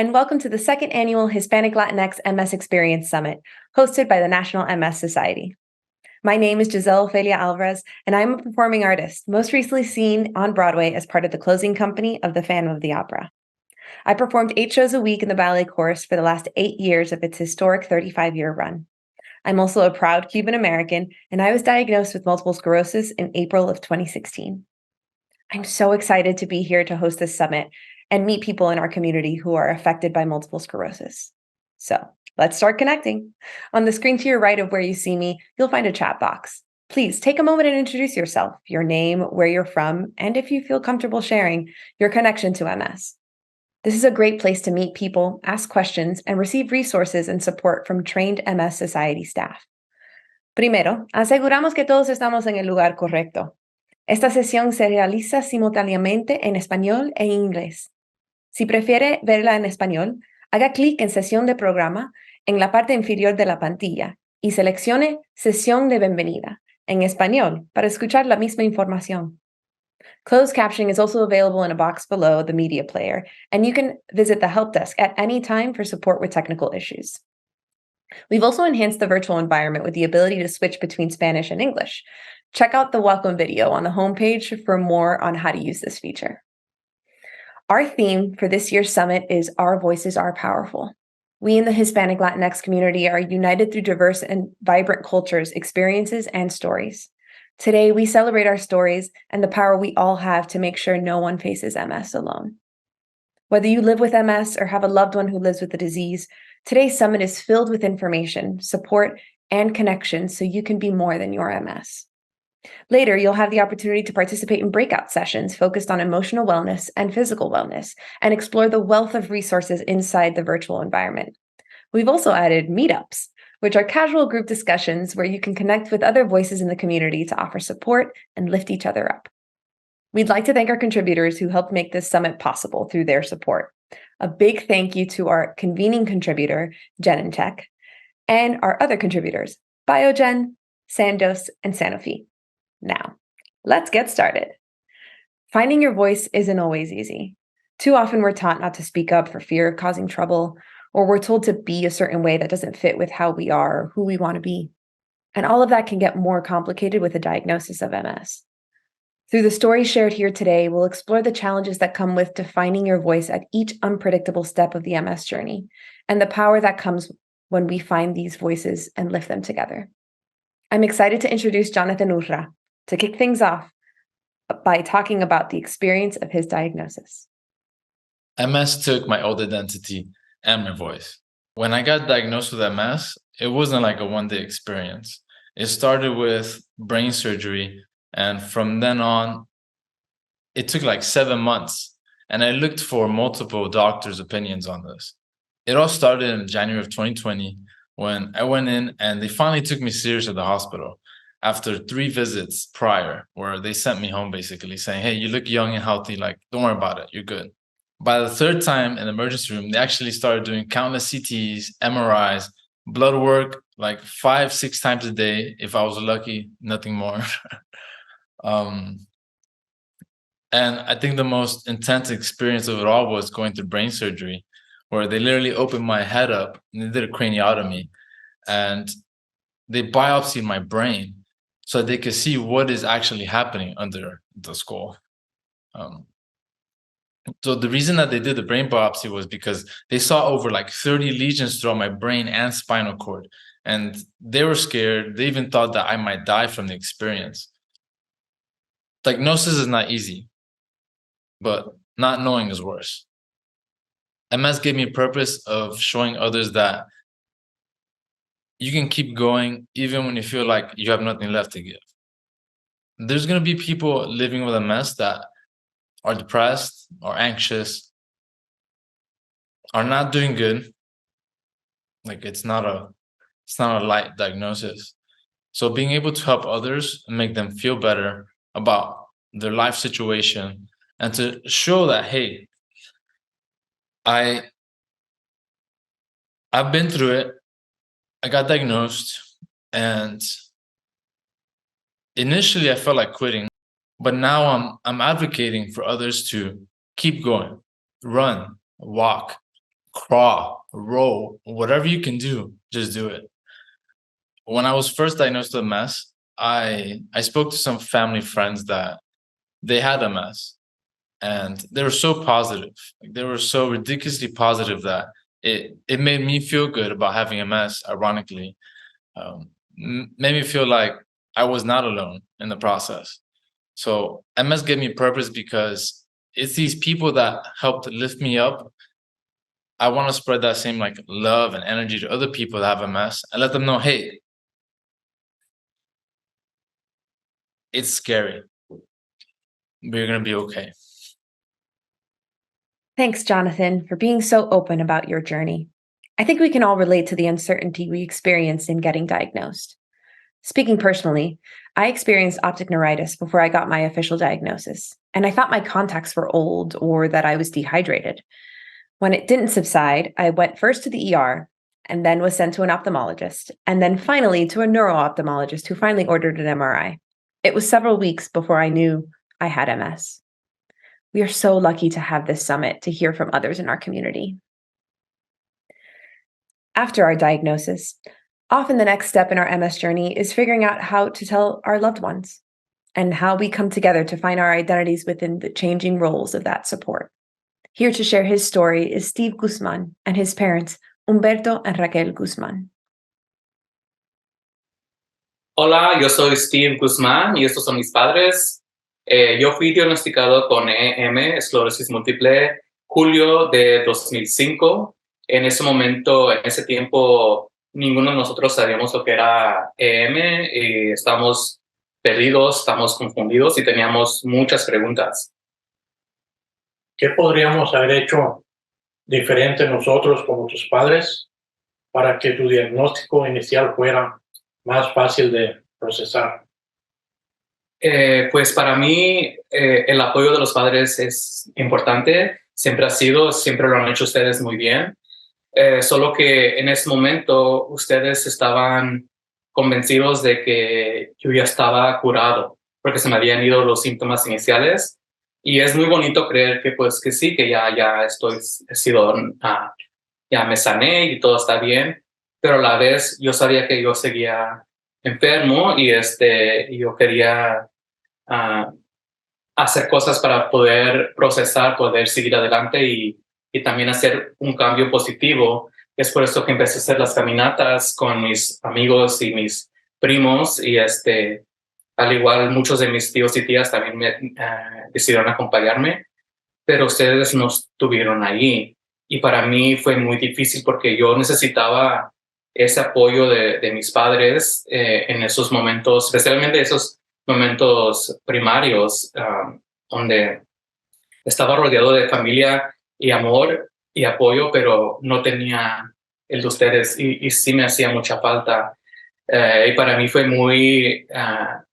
and welcome to the second annual Hispanic Latinx MS Experience Summit, hosted by the National MS Society. My name is Giselle Ophelia Alvarez, and I'm a performing artist, most recently seen on Broadway as part of the closing company of the Phantom of the Opera. I performed 8 shows a week in the ballet chorus for the last 8 years of its historic 35-year run. I'm also a proud Cuban American, and I was diagnosed with multiple sclerosis in April of 2016. I'm so excited to be here to host this summit and meet people in our community who are affected by multiple sclerosis. So let's start connecting. On the screen to your right of where you see me, you'll find a chat box. Please take a moment and introduce yourself, your name, where you're from, and if you feel comfortable sharing, your connection to MS. This is a great place to meet people, ask questions, and receive resources and support from trained MS Society staff. Primero, aseguramos que todos estamos en el lugar correcto. Esta sesión se realiza simultáneamente en español e inglés. Si prefiere verla en español, haga clic en Sesión de programa en la parte inferior de la pantalla y seleccione Sesión de bienvenida en español para escuchar la misma información. Closed captioning is also available in a box below the media player, and you can visit the help desk at any time for support with technical issues. We've also enhanced the virtual environment with the ability to switch between Spanish and English. Check out the welcome video on the homepage for more on how to use this feature. Our theme for this year's summit is Our Voices Are Powerful. We in the Hispanic Latinx community are united through diverse and vibrant cultures, experiences, and stories. Today, we celebrate our stories and the power we all have to make sure no one faces MS alone. Whether you live with MS or have a loved one who lives with the disease, today's summit is filled with information, support, and connection so you can be more than your MS. Later, you'll have the opportunity to participate in breakout sessions focused on emotional wellness and physical wellness and explore the wealth of resources inside the virtual environment. We've also added meetups, which are casual group discussions where you can connect with other voices in the community to offer support and lift each other up. We'd like to thank our contributors who helped make this summit possible through their support. A big thank you to our convening contributor, Genentech, and our other contributors, Biogen, Sandoz, and Sanofi. Now, let's get started. Finding your voice isn't always easy. Too often we're taught not to speak up for fear of causing trouble, or we're told to be a certain way that doesn't fit with how we are or who we want to be. And all of that can get more complicated with a diagnosis of MS. Through the stories shared here today, we'll explore the challenges that come with defining your voice at each unpredictable step of the MS journey, and the power that comes when we find these voices and lift them together. I'm excited to introduce Jonathan Urra to kick things off by talking about the experience of his diagnosis. MS took my old identity and my voice. When I got diagnosed with MS, it wasn't like a one-day experience. It started with brain surgery, and from then on, it took like 7 months. And I looked for multiple doctors' opinions on this. It all started in January of 2020 when I went in and they finally took me serious at the hospital after 3 visits prior, where they sent me home basically saying, hey, you look young and healthy, like, don't worry about it, you're good. By the 3rd time in the emergency room, they actually started doing countless CTs, MRIs, blood work, like 5-6 times a day. If I was lucky, nothing more. And I think the most intense experience of it all was going through brain surgery, where they literally opened my head up and they did a craniotomy and they biopsied my brain so they could see what is actually happening under the skull. So the reason that they did the brain biopsy was because they saw over like 30 lesions throughout my brain and spinal cord. And they were scared. They even thought that I might die from the experience. Diagnosis is not easy, but not knowing is worse. MS gave me a purpose of showing others that you can keep going even when you feel like you have nothing left to give. There's going to be people living with MS that are depressed or anxious, are not doing good. Like it's not a light diagnosis. So being able to help others and make them feel better about their life situation and to show that, hey, I've been through it. I got diagnosed, and initially I felt like quitting, but now I'm advocating for others to keep going, run, walk, crawl, roll, whatever you can do, just do it. When I was first diagnosed with MS, I spoke to some family friends that they had MS, and they were so positive. Like, they were so ridiculously positive that it made me feel good about having MS. Ironically, made me feel like I was not alone in the process. So MS gave me purpose because it's these people that helped lift me up. I want to spread that same like love and energy to other people that have MS and let them know, hey, it's scary, but you're gonna be okay. Thanks, Jonathan, for being so open about your journey. I think we can all relate to the uncertainty we experienced in getting diagnosed. Speaking personally, I experienced optic neuritis before I got my official diagnosis, and I thought my contacts were old or that I was dehydrated. When it didn't subside, I went first to the ER and then was sent to an ophthalmologist, and then finally to a neuro-ophthalmologist who finally ordered an MRI. It was several weeks before I knew I had MS. We are so lucky to have this summit to hear from others in our community. After our diagnosis, often the next step in our MS journey is figuring out how to tell our loved ones and how we come together to find our identities within the changing roles of that support. Here to share his story is Steve Guzman and his parents, Humberto and Raquel Guzman. Hola, yo soy Steve Guzmán y estos son mis padres. Yo fui diagnosticado con EM, esclerosis múltiple, julio de 2005. En ese momento, en ese tiempo, ninguno de nosotros sabíamos lo que era EM y estábamos perdidos, estábamos confundidos y teníamos muchas preguntas. ¿Qué podríamos haber hecho diferente nosotros como tus padres para que tu diagnóstico inicial fuera más fácil de procesar? Pues para mí el apoyo de los padres es importante, siempre ha sido, siempre lo han hecho ustedes muy bien, solo que en ese momento ustedes estaban convencidos de que yo ya estaba curado, porque se me habían ido los síntomas iniciales, y es muy bonito creer que pues que sí, que ya he sido, ya me sané y todo está bien, pero a la vez yo sabía que yo seguía enfermo y yo quería hacer cosas para poder procesar, poder seguir adelante y también hacer un cambio positivo. Es por eso que empecé a hacer las caminatas con mis amigos y mis primos y al igual muchos de mis tíos y tías también decidieron acompañarme, pero ustedes no estuvieron ahí. Y para mí fue muy difícil porque yo necesitaba ese apoyo de mis padres en esos momentos, especialmente esos momentos primarios, donde estaba rodeado de familia y amor y apoyo, pero no tenía el de ustedes y sí me hacía mucha falta. Y para mí fue muy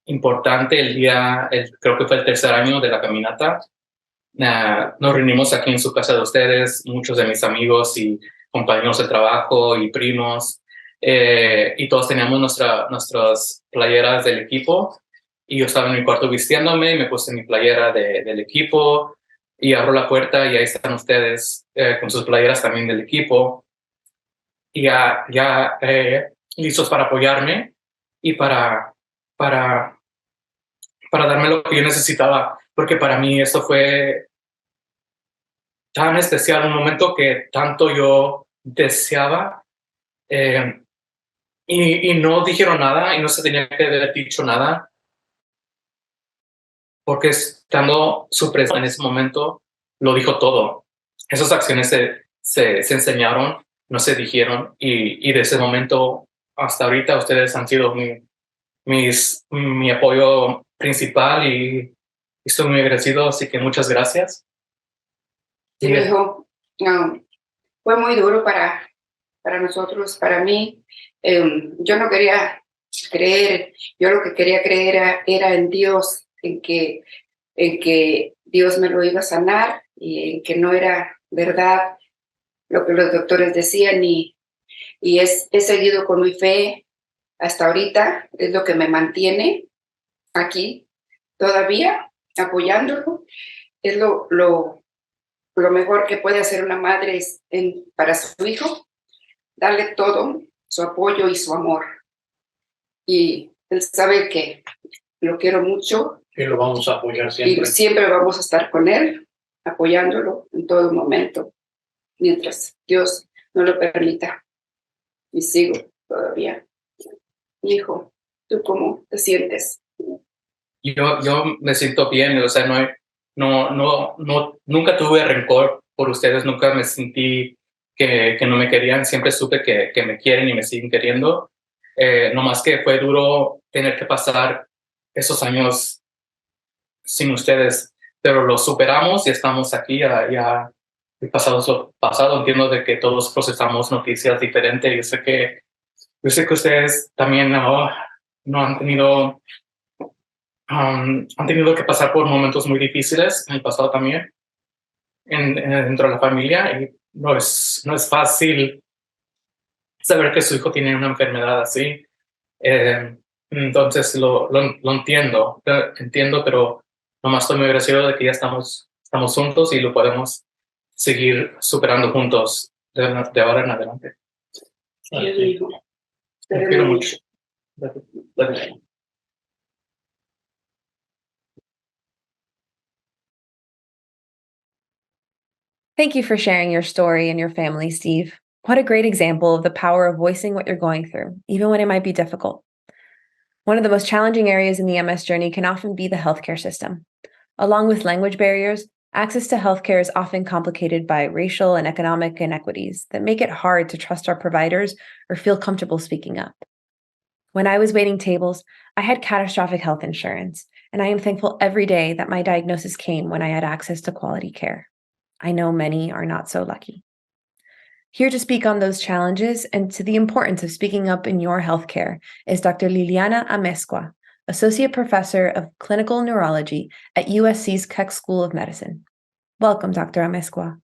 importante el día, creo que fue el tercer año de la caminata. Nos reunimos aquí en su casa de ustedes, muchos de mis amigos y compañeros de trabajo y primos, y todos teníamos nuestras playeras del equipo, y yo estaba en mi cuarto vistiéndome y me puse mi playera del equipo y abro la puerta y ahí están ustedes con sus playeras también del equipo y ya listos para apoyarme y para darme lo que yo necesitaba, porque para mí esto fue tan especial, un momento que tanto yo deseaba, y no dijeron nada y no se tenía que haber dicho nada, porque estando su presencia en ese momento lo dijo todo. Esas acciones se enseñaron, no se dijeron, y de ese momento hasta ahorita ustedes han sido mi apoyo principal y estoy muy agradecido, así que muchas gracias. Sí, mi hijo, fue muy duro para nosotros, para mí. Yo no quería creer, yo lo que quería creer era en Dios, en que Dios me lo iba a sanar y en que no era verdad lo que los doctores decían y he seguido con mi fe hasta ahorita, es lo que me mantiene aquí todavía apoyándolo, es lo lo mejor que puede hacer una madre es para su hijo, darle todo su apoyo y su amor. Y él sabe que lo quiero mucho. Y lo vamos a apoyar siempre. Y siempre vamos a estar con él, apoyándolo en todo momento, mientras Dios no lo permita. Y sigo todavía. Hijo, ¿tú cómo te sientes? Yo me siento bien, o sea, nunca tuve rencor por ustedes, nunca me sentí que no me querían, siempre supe que me quieren y me siguen queriendo. No más que fue duro tener que pasar esos años sin ustedes, pero lo superamos y estamos aquí ya el pasado, entiendo de que todos procesamos noticias diferentes. Yo sé que ustedes también no han tenido que pasar por momentos muy difíciles en el pasado también, dentro de la familia, y no es fácil saber que su hijo tiene una enfermedad así. Entonces lo entiendo, pero nomás estoy muy agradecido de que ya estamos juntos y lo podemos seguir superando juntos de ahora en adelante. Hijo. Te quiero mucho. Gracias. Thank you for sharing your story and your family, Steve. What a great example of the power of voicing what you're going through, even when it might be difficult. One of the most challenging areas in the MS journey can often be the healthcare system. Along with language barriers, access to healthcare is often complicated by racial and economic inequities that make it hard to trust our providers or feel comfortable speaking up. When I was waiting tables, I had catastrophic health insurance, and I am thankful every day that my diagnosis came when I had access to quality care. I know many are not so lucky. Here to speak on those challenges and to the importance of speaking up in your healthcare is Dr. Liliana Amezcua, Associate Professor of Clinical Neurology at USC's Keck School of Medicine. Welcome, Dr. Amezcua.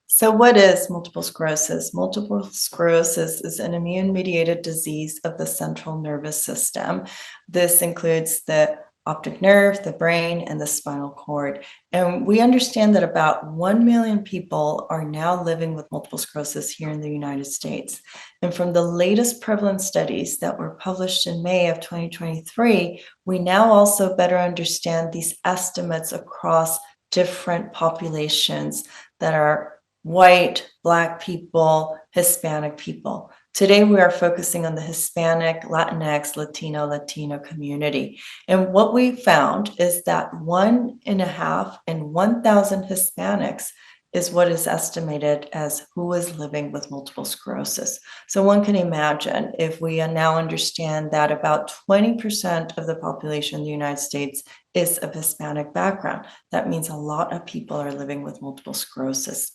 So what is multiple sclerosis? Multiple sclerosis is an immune-mediated disease of the central nervous system. This includes the optic nerve, the brain, and the spinal cord. And we understand that about 1 million people are now living with multiple sclerosis here in the United States. And from the latest prevalence studies that were published in May of 2023, we now also better understand these estimates across different populations that are white, Black people, Hispanic people. Today, we are focusing on the Hispanic, Latinx, Latino community. And what we found is that 1.5 in 1,000 Hispanics is what is estimated as who is living with multiple sclerosis. So one can imagine if we now understand that about 20% of the population in the United States is of Hispanic background. That means a lot of people are living with multiple sclerosis.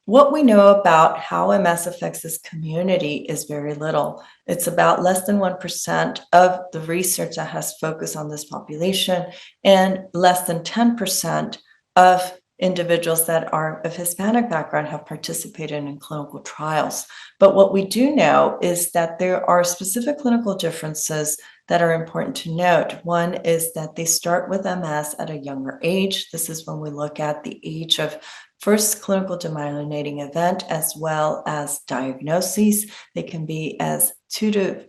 What we know about how MS affects this community is very little. It's about less than 1% of the research that has focused on this population, and less than 10% of individuals that are of Hispanic background have participated in clinical trials. But what we do know is that there are specific clinical differences that are important to note. One is that they start with MS at a younger age. This is when we look at the age of first clinical demyelinating event as well as diagnoses. They can be as 2 to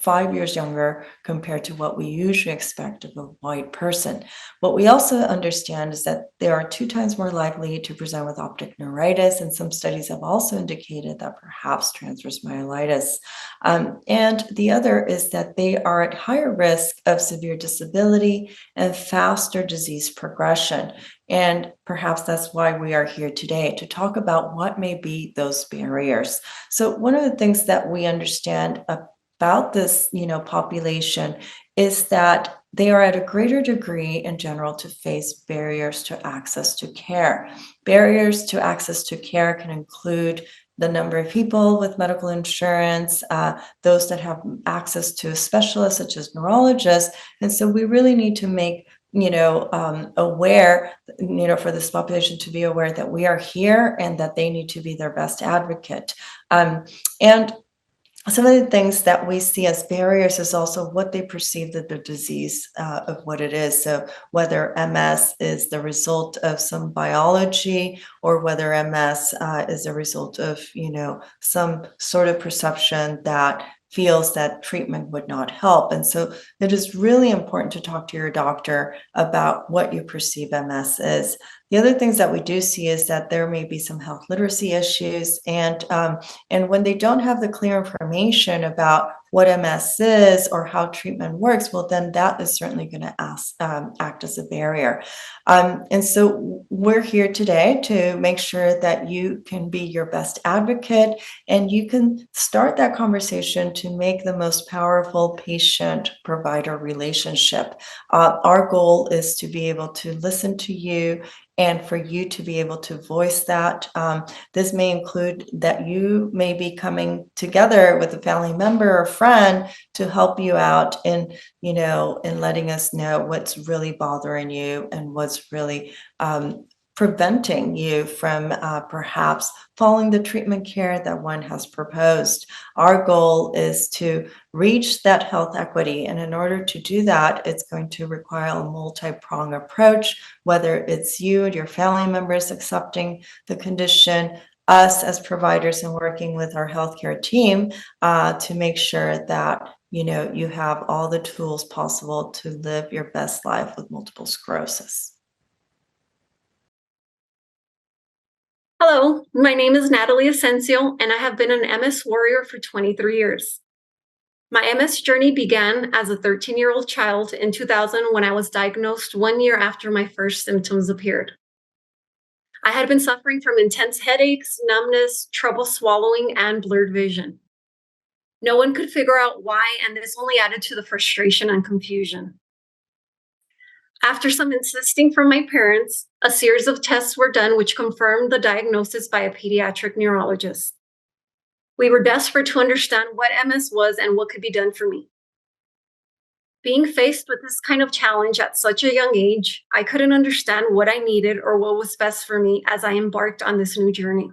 5 years younger compared to what we usually expect of a white person. What we also understand is that they are 2 times more likely to present with optic neuritis, and some studies have also indicated that perhaps transverse myelitis. And the other is that they are at higher risk of severe disability and faster disease progression. And perhaps that's why we are here today, to talk about what may be those barriers. So one of the things that we understand about this, population is that they are at a greater degree in general to face barriers to access to care. Barriers to access to care can include the number of people with medical insurance, those that have access to a specialist such as neurologists. And so we really need to make aware, for this population to be aware that we are here and that they need to be their best advocate. And some of the things that we see as barriers is also what they perceive that the disease of what it is. So whether MS is the result of some biology or whether MS is a result of, some sort of perception that feels that treatment would not help. And so it is really important to talk to your doctor about what you perceive MS is. The other things that we do see is that there may be some health literacy issues, and when they don't have the clear information about what MS is or how treatment works, well, then that is certainly going to act as a barrier. And so we're here today to make sure that you can be your best advocate and you can start that conversation to make the most powerful patient-provider relationship. Our goal is to be able to listen to you and for you to be able to voice that. This may include that you may be coming together with a family member or friend to help you out in letting us know what's really bothering you and what's really preventing you from perhaps following the treatment care that one has proposed. Our goal is to reach that health equity. And in order to do that, it's going to require a multi-pronged approach, whether it's you and your family members accepting the condition, us as providers and working with our healthcare team to make sure that you have all the tools possible to live your best life with multiple sclerosis. Hello, my name is Natalie Asensio, and I have been an MS warrior for 23 years. My MS journey began as a 13-year-old child in 2000 when I was diagnosed 1 year after my first symptoms appeared. I had been suffering from intense headaches, numbness, trouble swallowing, and blurred vision. No one could figure out why, and this only added to the frustration and confusion. After some insisting from my parents, a series of tests were done which confirmed the diagnosis by a pediatric neurologist. We were desperate to understand what MS was and what could be done for me. Being faced with this kind of challenge at such a young age, I couldn't understand what I needed or what was best for me as I embarked on this new journey.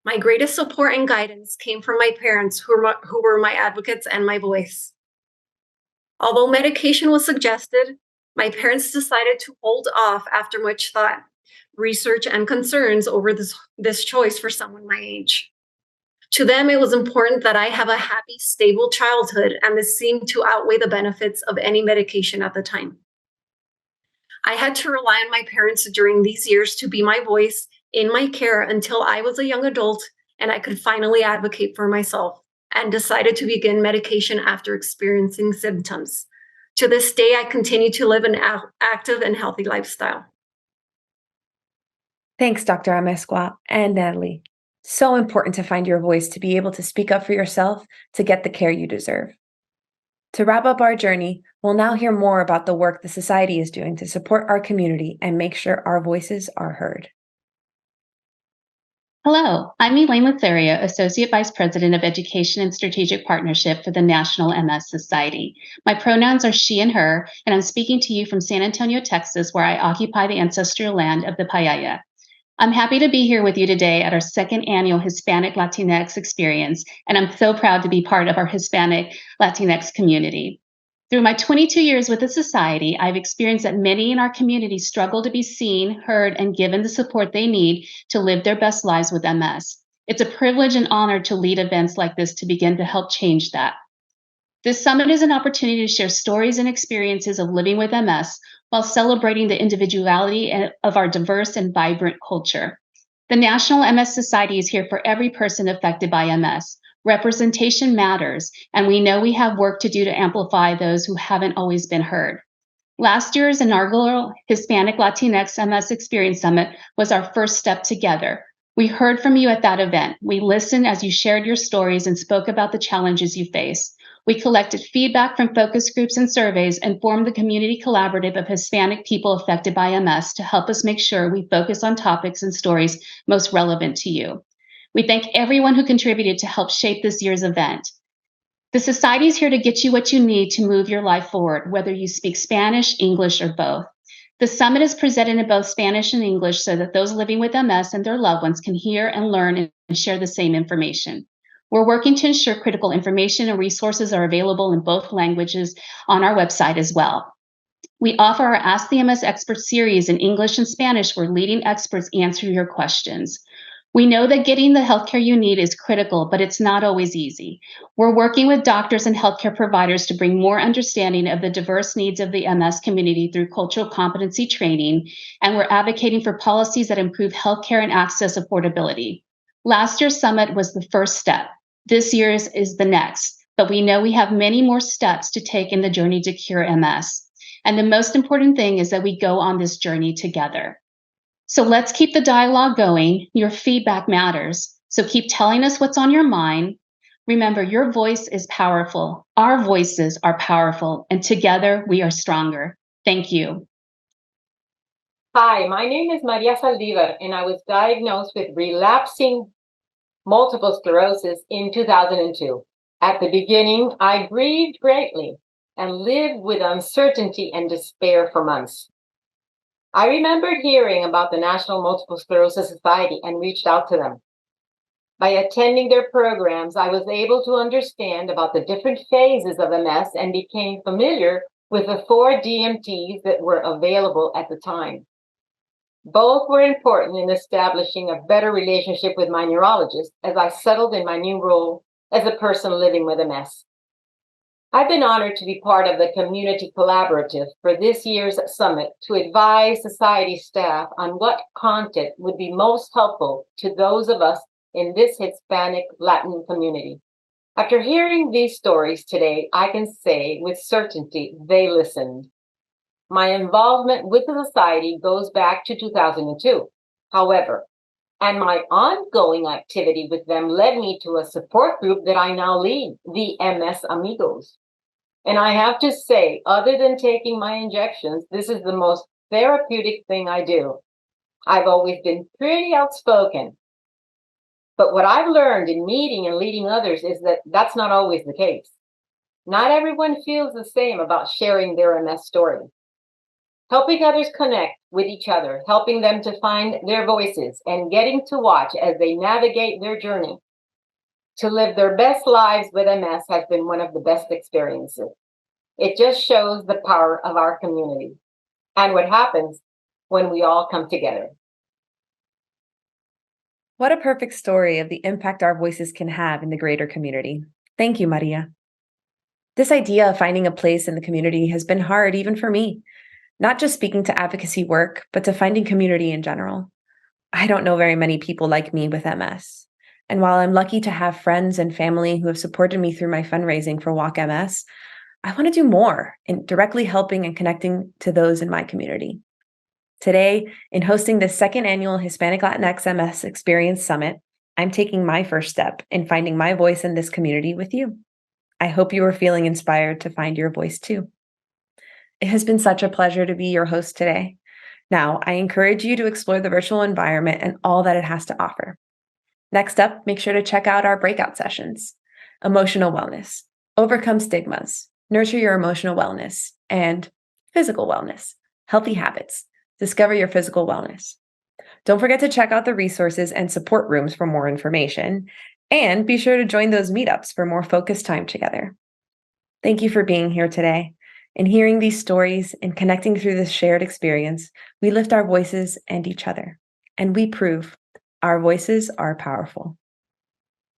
My greatest support and guidance came from my parents, who were my advocates and my voice. Although medication was suggested, my parents decided to hold off after much thought, research, and concerns over this choice for someone my age. To them, it was important that I have a happy, stable childhood, and this seemed to outweigh the benefits of any medication at the time. I had to rely on my parents during these years to be my voice in my care until I was a young adult and I could finally advocate for myself and decided to begin medication after experiencing symptoms. To this day, I continue to live an active and healthy lifestyle. Thanks, Dr. Amezcua and Natalie. So important to find your voice to be able to speak up for yourself to get the care you deserve. To wrap up our journey, we'll now hear more about the work the Society is doing to support our community and make sure our voices are heard. Hello, I'm Elaine Lothario, Associate Vice President of Education and Strategic Partnership for the National MS Society. My pronouns are she and her, and I'm speaking to you from San Antonio, Texas, where I occupy the ancestral land of the Payaya. I'm happy to be here with you today at our second annual Hispanic Latinx experience, and I'm so proud to be part of our Hispanic Latinx community. Through my 22 years with the Society, I've experienced that many in our community struggle to be seen, heard, and given the support they need to live their best lives with MS. It's a privilege and honor to lead events like this to begin to help change that. This summit is an opportunity to share stories and experiences of living with MS while celebrating the individuality of our diverse and vibrant culture. The National MS Society is here for every person affected by MS. Representation matters, and we know we have work to do to amplify those who haven't always been heard. Last year's inaugural Hispanic Latinx MS Experience Summit was our first step together. We heard from you at that event. We listened as you shared your stories and spoke about the challenges you face. We collected feedback from focus groups and surveys and formed the community collaborative of Hispanic people affected by MS to help us make sure we focus on topics and stories most relevant to you. We thank everyone who contributed to help shape this year's event. The Society is here to get you what you need to move your life forward, whether you speak Spanish, English, or both. The summit is presented in both Spanish and English so that those living with MS and their loved ones can hear and learn and share the same information. We're working to ensure critical information and resources are available in both languages on our website as well. We offer our Ask the MS Expert series in English and Spanish, where leading experts answer your questions. We know that getting the healthcare you need is critical, but it's not always easy. We're working with doctors and healthcare providers to bring more understanding of the diverse needs of the MS community through cultural competency training, and we're advocating for policies that improve healthcare and access affordability. Last year's summit was the first step. This year's is the next, but we know we have many more steps to take in the journey to cure MS. And the most important thing is that we go on this journey together. So let's keep the dialogue going. Your feedback matters. So keep telling us what's on your mind. Remember, your voice is powerful. Our voices are powerful, and together we are stronger. Thank you. Hi, my name is Maria Saldivar, and I was diagnosed with relapsing multiple sclerosis in 2002. At the beginning, I grieved greatly and lived with uncertainty and despair for months. I remembered hearing about the National Multiple Sclerosis Society and reached out to them. By attending their programs, I was able to understand about the different phases of MS and became familiar with the 4 DMTs that were available at the time. Both were important in establishing a better relationship with my neurologist as I settled in my new role as a person living with MS. I've been honored to be part of the Community Collaborative for this year's summit to advise society staff on what content would be most helpful to those of us in this Hispanic Latin community. After hearing these stories today, I can say with certainty they listened. My involvement with the society goes back to 2002. However, and my ongoing activity with them led me to a support group that I now lead, the MS Amigos. And I have to say, other than taking my injections, this is the most therapeutic thing I do. I've always been pretty outspoken. But what I've learned in meeting and leading others is that that's not always the case. Not everyone feels the same about sharing their MS story. Helping others connect with each other, helping them to find their voices, and getting to watch as they navigate their journey to live their best lives with MS has been one of the best experiences. It just shows the power of our community and what happens when we all come together. What a perfect story of the impact our voices can have in the greater community. Thank you, Maria. This idea of finding a place in the community has been hard even for me, not just speaking to advocacy work, but to finding community in general. I don't know very many people like me with MS. And while I'm lucky to have friends and family who have supported me through my fundraising for Walk MS, I want to do more in directly helping and connecting to those in my community. Today, in hosting the 2nd annual Hispanic Latinx MS Experience Summit, I'm taking my first step in finding my voice in this community with you. I hope you are feeling inspired to find your voice too. It has been such a pleasure to be your host today. Now, I encourage you to explore the virtual environment and all that it has to offer. Next up, make sure to check out our breakout sessions: emotional wellness, overcome stigmas, nurture your emotional wellness, and physical wellness, healthy habits, discover your physical wellness. Don't forget to check out the resources and support rooms for more information, and be sure to join those meetups for more focused time together. Thank you for being here today. In hearing these stories and connecting through this shared experience, we lift our voices and each other, and we prove our voices are powerful.